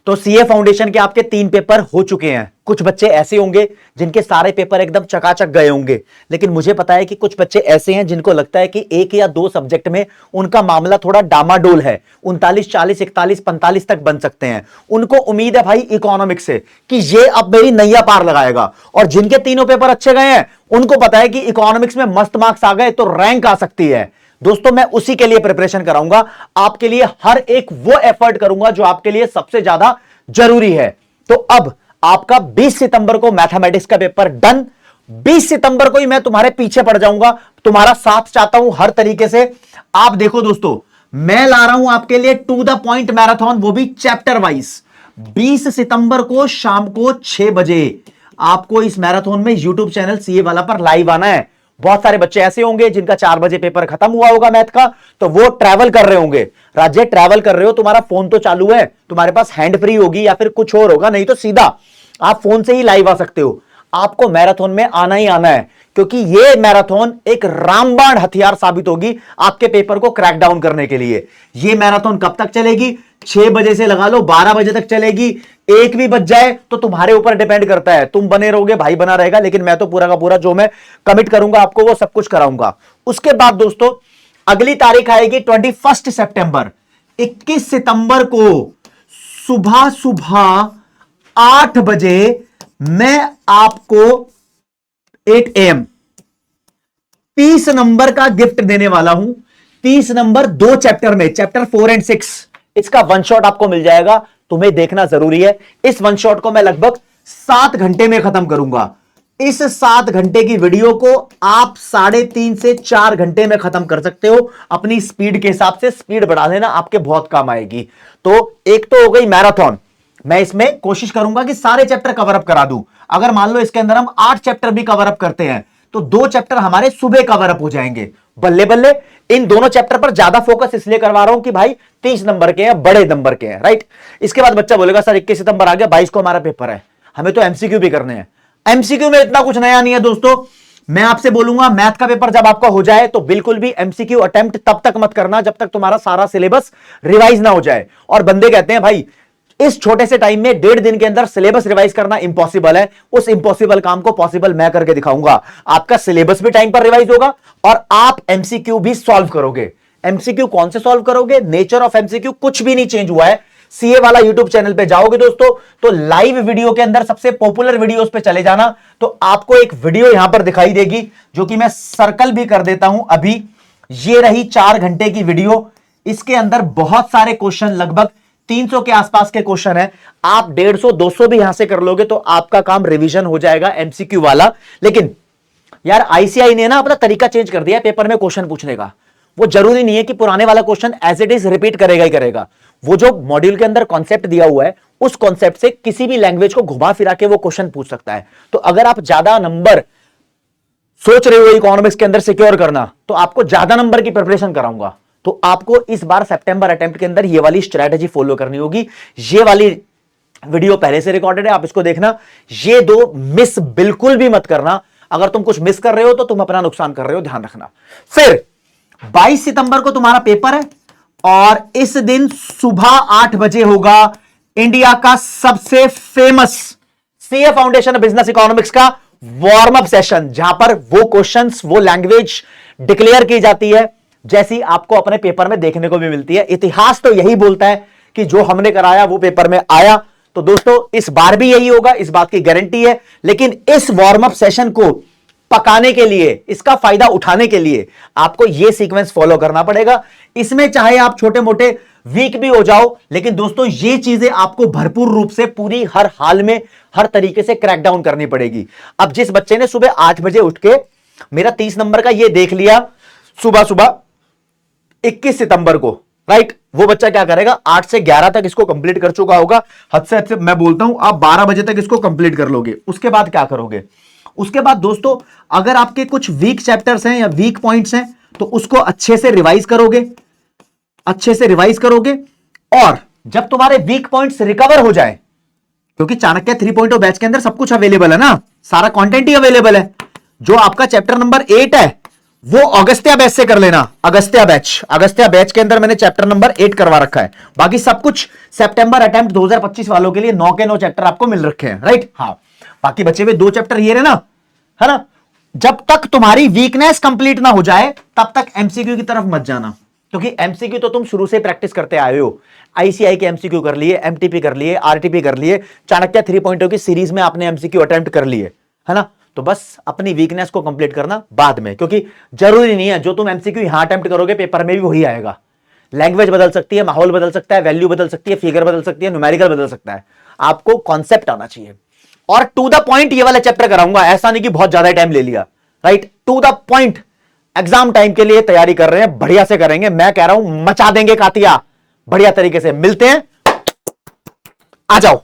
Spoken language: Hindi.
तो सीए फाउंडेशन के आपके 3 पेपर हो चुके हैं। कुछ बच्चे ऐसे होंगे जिनके सारे पेपर एकदम चकाचक गए होंगे, लेकिन मुझे पता है कि कुछ बच्चे ऐसे हैं जिनको लगता है कि 1 या 2 सब्जेक्ट में उनका मामला थोड़ा डामाडोल है, 39, 40, 41, 45 तक बन सकते हैं। उनको उम्मीद है भाई इकोनॉमिक्स से कि ये अब मेरी नैया पार लगाएगा, और जिनके तीनों पेपर अच्छे गए हैं उनको पता है कि इकोनॉमिक्स में मस्त मार्क्स आ गए तो रैंक आ सकती है। दोस्तों मैं उसी के लिए प्रिपरेशन कराऊंगा, आपके लिए हर एक वो एफर्ट करूंगा जो आपके लिए सबसे ज्यादा जरूरी है। तो अब आपका 20 सितंबर को मैथमेटिक्स का पेपर डन। 20 सितंबर को ही मैं तुम्हारे पीछे पड़ जाऊंगा, तुम्हारा साथ चाहता हूं हर तरीके से। आप देखो दोस्तों, मैं ला रहा हूं आपके लिए टू द पॉइंट मैराथन, वो भी चैप्टर वाइज। 20 सितंबर को शाम को 6 बजे आपको इस मैराथन में यूट्यूब चैनल सीए वाला पर लाइव आना है। बहुत सारे बच्चे ऐसे होंगे जिनका 4 बजे पेपर खत्म हुआ होगा मैथ का, तो वो ट्रैवल कर रहे होंगे। राज्य ट्रैवल कर रहे हो, तुम्हारा फोन तो चालू है, तुम्हारे पास हैंड फ्री होगी या फिर कुछ और होगा, नहीं तो सीधा आप फोन से ही लाइव आ सकते हो। आपको मैराथन में आना ही आना है, क्योंकि ये मैराथन एक रामबाण हथियार साबित होगी आपके पेपर को क्रैक डाउन करने के लिए। ये मैराथन कब तक चलेगी? 6 बजे से लगा लो 12 बजे तक चलेगी। 1 भी बज जाए तो तुम्हारे ऊपर डिपेंड करता है, तुम बने रहोगे भाई बना रहेगा, लेकिन मैं तो पूरा का पूरा जो मैं कमिट करूंगा आपको वो सब कुछ कराऊंगा। उसके बाद दोस्तों अगली तारीख आएगी 21 सितंबर। 21 सितंबर को सुबह सुबह 8 बजे मैं आपको 8 AM 30 नंबर का गिफ्ट देने वाला हूं। 30 नंबर 2 चैप्टर में, चैप्टर 4 और 6, इसका वन शॉट आपको मिल जाएगा। तुम्हें देखना जरूरी है। इस वन शॉट को मैं लगभग 7 घंटे में खत्म करूंगा। इस 7 घंटे की वीडियो को आप 3.5 से 4 घंटे में खत्म कर सकते हो। अपनी स्पीड के हिसाब से स्पीड बढ़ा लेना, आपके बहुत काम आएगी। तो एक तो हो गई मैराथन, मैं इसमें कोशिश करूंगा कि सारे चैप्टर कवर अप करा दूं। अगर मान लो इसके अंदर हम 8 चैप्टर भी कवर अप करते हैं तो 2 चैप्टर हमारे सुबह कवर अप हो जाएंगे। बल्ले बल्ले। इन दोनों चैप्टर पर ज्यादा फोकस इसलिए करवा रहा हूं कि भाई 30 नंबर के हैं, बड़े नंबर के हैं, राइट। इसके बाद बच्चा बोलेगा सर 21 सितंबर आ गया, 22 को हमारा पेपर है, हमें तो एमसीक्यू भी करने हैं। एमसीक्यू में इतना कुछ नया नहीं है दोस्तों। मैं आपसे बोलूंगा मैथ का पेपर जब आपका हो जाए तो बिल्कुल भी एमसीक्यू अटेम्प्ट तब तक मत करना जब तक तुम्हारा सारा सिलेबस रिवाइज ना हो जाए। और बंदे कहते हैं भाई इस छोटे से टाइम में 1.5 दिन के अंदर सिलेबस रिवाइज करना इंपॉसिबल है। उस इंपॉसिबल काम को पॉसिबल मैं करके दिखाऊंगा। आपका सिलेबस भी टाइम पर रिवाइज होगा और आप एमसीक्यू भी सॉल्व करोगे। एमसीक्यू कौन से सॉल्व करोगे? नेचर ऑफ एमसीक्यू कुछ भी नहीं चेंज हुआ है। सीए वाला यूट्यूब चैनल पे जाओगे दोस्तों तो लाइव वीडियो के अंदर सबसे पॉपुलर वीडियोस पे चले जाना, तो आपको एक वीडियो यहां पर दिखाई देगी जो कि मैं सर्कल भी कर देता हूं अभी। ये रही 4 घंटे की वीडियो। इसके अंदर बहुत सारे क्वेश्चन, लगभग 300 के आसपास के क्वेश्चन है। आप 150, 200 भी यहां से कर लोगे तो आपका काम रिवीजन हो जाएगा एमसीक्यू वाला। लेकिन यार आईसीआई ने ना अपना तरीका चेंज कर दिया पेपर में क्वेश्चन पूछने का। वो जरूरी नहीं है कि पुराने वाला question as it is repeat करेगा ही करेगा। वो जो मॉड्यूल के अंदर कॉन्सेप्ट दिया हुआ है उस कॉन्सेप्ट से किसी भी लैंग्वेज को घुमा फिरा के वो क्वेश्चन पूछ सकता है। तो अगर आप ज्यादा नंबर सोच रहे हो इकोनॉमिक्स के अंदर सिक्योर करना तो आपको ज्यादा नंबर की प्रिपरेशन कराऊंगा। तो आपको इस बार सितंबर अटेम्प्ट के अंदर ये वाली स्ट्रेटजी फॉलो करनी होगी। ये वाली वीडियो पहले से रिकॉर्डेड है, आप इसको देखना। ये 2 मिस बिल्कुल भी मत करना। अगर तुम कुछ मिस कर रहे हो तो तुम अपना नुकसान कर रहे हो, ध्यान रखना। फिर 22 सितंबर को तुम्हारा पेपर है और इस दिन सुबह 8 बजे होगा इंडिया का सबसे famous CA foundation business economics का वार्म अप सेशन, जहां पर वो क्वेश्चंस, वो लैंग्वेज डिक्लेयर की जाती है जैसी आपको अपने पेपर में देखने को भी मिलती है। इतिहास तो यही बोलता है कि जो हमने कराया वो पेपर में आया। तो दोस्तों इस बार भी यही होगा, इस बात की गारंटी है। लेकिन इस वार्म अप सेशन को पकाने के लिए, इसका फायदा उठाने के लिए आपको यह सीक्वेंस फॉलो करना पड़ेगा। इसमें चाहे आप छोटे मोटे वीक भी हो जाओ, लेकिन दोस्तों ये चीजें आपको भरपूर रूप से पूरी हर हाल में हर तरीके से क्रैक डाउन करनी पड़ेगी। अब जिस बच्चे ने सुबह 8 बजे उठ के मेरा 30 नंबर का ये देख लिया सुबह सुबह 21 सितंबर को, राइट, वो बच्चा क्या करेगा 8 से 11 तक इसको कंप्लीट कर चुका होगा। हद से मैं बोलता हूं आप 12 बजे तक इसको कंप्लीट कर लोगे। उसके बाद क्या करोगे? उसके बाद दोस्तों अगर आपके कुछ वीक चैप्टर्स हैं या वीक पॉइंट्स हैं तो उसको अच्छे से रिवाइज करोगे, अच्छे से रिवाइज करोगे। और जब तुम्हारे वीक पॉइंट्स रिकवर हो जाए, क्योंकि चाणक्य 3.0 बैच के अंदर सब कुछ अवेलेबल है ना, सारा कंटेंट ही अवेलेबल है। जो आपका चैप्टर नंबर 8 है वो अगस्त्या बैच से कर लेना। अगस्त्या बैच के अंदर मैंने चैप्टर नंबर 8 करवा रखा है। बाकी सब कुछ सितंबर अटेम्प्ट 2025 वालों के लिए 9 के 9 चैप्टर आपको मिल रखे हैं, राइट। हाँ, बाकी बचे हुए 2 चैप्टर ये रहे ना, है ना। जब तक तुम्हारी वीकनेस कंप्लीट ना हो जाए तब तक एमसीक्यू की तरफ मत जाना, क्योंकि एमसीक्यू तो तुम शुरू से प्रैक्टिस करते आए हो। आईसीआई के एमसीक्यू कर लिए, एमटीपी कर लिए, आरटीपी कर लिए, चाणक्य 3.0 की सीरीज में आपने एमसीक्यू अटेम्प्ट कर लिए, है ना। तो बस अपनी वीकनेस को कंप्लीट करना बाद में, क्योंकि जरूरी नहीं है जो तुम एमसीक्यू यहां अटेम्प्ट करोगे पेपर में भी वही आएगा। लैंग्वेज बदल सकती है, माहौल बदल सकता है, वैल्यू बदल सकती है, फिगर बदल सकती है, न्यूमेरिकल बदल सकता है। आपको कॉन्सेप्ट आना चाहिए और टू द पॉइंट ये वाला चैप्टर कराऊंगा, ऐसा नहीं कि बहुत ज्यादा टाइम ले लिया, right. To the point exam time के लिए तैयारी कर रहे हैं, बढ़िया से करेंगे। मैं कह रहा हूं मचा देंगे कातिया, बढ़िया तरीके से। मिलते हैं, आ जाओ।